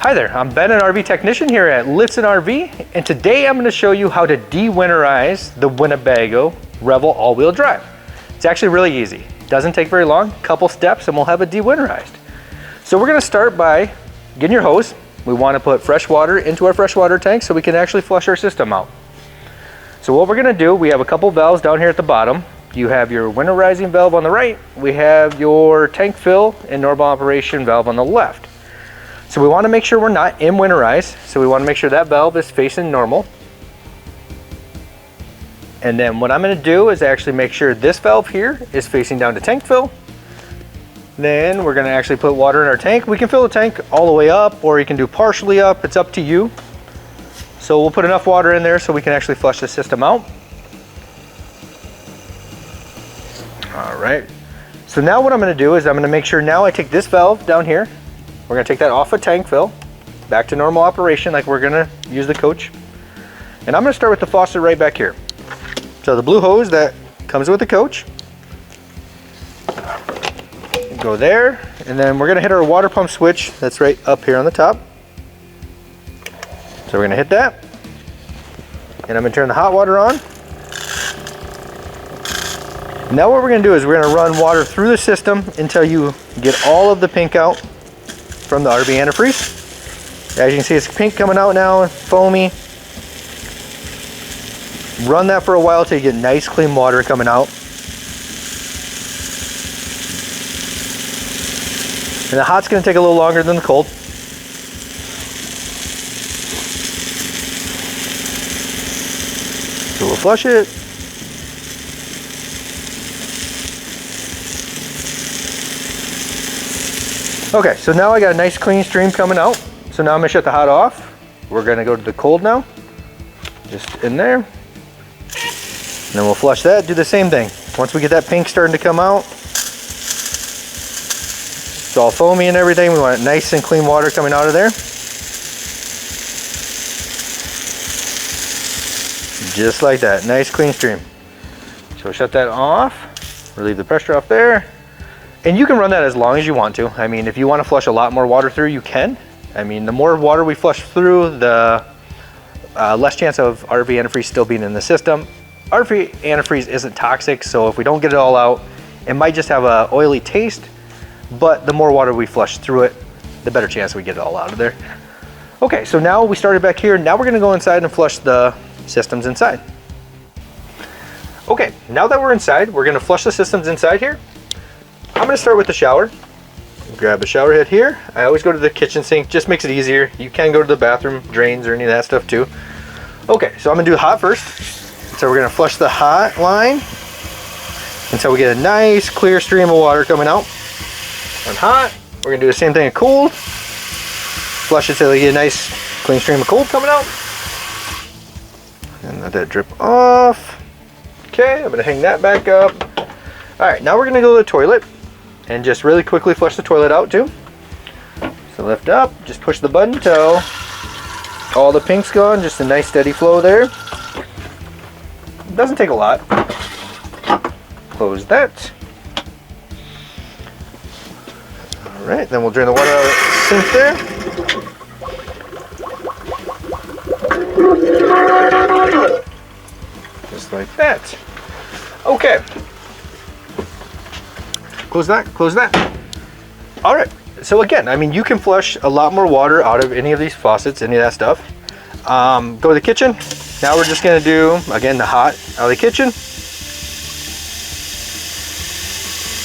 Hi there, I'm Ben, an RV technician here at Lichtsinn RV, and today I'm going to show you how to de-winterize the Winnebago Revel all-wheel drive. It's actually really easy. It doesn't take very long, couple steps, and we'll have it de-winterized. So we're going to start by getting your hose. We want to put fresh water into our freshwater tank so we can actually flush our system out. So what we're going to do, we have a couple valves down here at the bottom. You have your winterizing valve on the right. We have your tank fill and normal operation valve on the left. So we want to make sure we're not in winterize. So we want to make sure that valve is facing normal. And then what I'm going to do is actually make sure this valve here is facing down to tank fill. Then we're going to actually put water in our tank. We can fill the tank all the way up, or you can do partially up. It's up to you. So we'll put enough water in there so we can actually flush the system out. All right. So now what I'm going to do is I'm going to make sure now I take this valve down here. We're going to take that off of tank fill, back to normal operation like we're going to use the coach. And I'm going to start with the faucet right back here. So the blue hose that comes with the coach. Go there, and then we're going to hit our water pump switch that's right up here on the top. So we're going to hit that. And I'm going to turn the hot water on. Now what we're going to do is we're going to run water through the system until you get all of the pink out from the RV antifreeze. As you can see, it's pink coming out now, foamy. Run that for a while till you get nice clean water coming out. And the hot's going to take a little longer than the cold. So we'll flush it. Okay, so now I got a nice clean stream coming out. So now I'm gonna shut the hot off. We're gonna go to the cold now. Just in there. And then we'll flush that, do the same thing. Once we get that pink starting to come out, it's all foamy and everything. We want nice and clean water coming out of there. Just like that, nice clean stream. So we'll shut that off, relieve the pressure off there. And you can run that as long as you want to. I mean, if you want to flush a lot more water through, you can. I mean, the more water we flush through, the less chance of RV antifreeze still being in the system. RV antifreeze isn't toxic, so if we don't get it all out, it might just have an oily taste, but the more water we flush through it, the better chance we get it all out of there. Okay, so now we started back here. Now we're gonna go inside and flush the systems inside. Okay, now that we're inside, we're gonna flush the systems inside here. I'm going to start with the shower. Grab the shower head here. I always go to the kitchen sink, just makes it easier. You can go to the bathroom drains or any of that stuff too. Okay, so I'm going to do hot first. So we're going to flush the hot line until we get a nice clear stream of water coming out. On hot, we're going to do the same thing at cold. Flush it till we get a nice clean stream of cold coming out. And let that drip off. Okay, I'm going to hang that back up. All right, now we're going to go to the toilet and just really quickly flush the toilet out too. So lift up, just push the button till all the pink's gone, just a nice steady flow there. It doesn't take a lot. Close that. All right, then we'll drain the water out of the sink there. Just like that. Okay. Close that, close that. All right, so again, I mean, you can flush a lot more water out of any of these faucets, any of that stuff. Go to the kitchen. Now we're just gonna do, again, the hot out of the kitchen.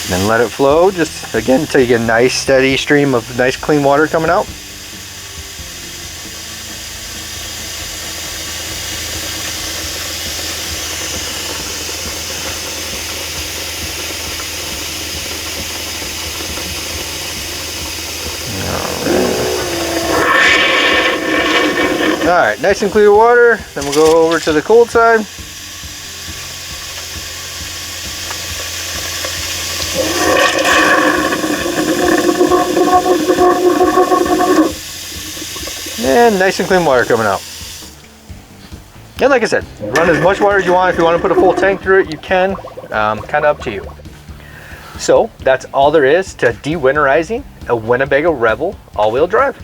And then let it flow, just again, until you get a nice steady stream of nice clean water coming out. All right, nice and clear water. Then we'll go over to the cold side. And nice and clean water coming out. And like I said, run as much water as you want. If you want to put a full tank through it, you can. Kind of up to you. So that's all there is to de-winterizing a Winnebago Revel all-wheel drive.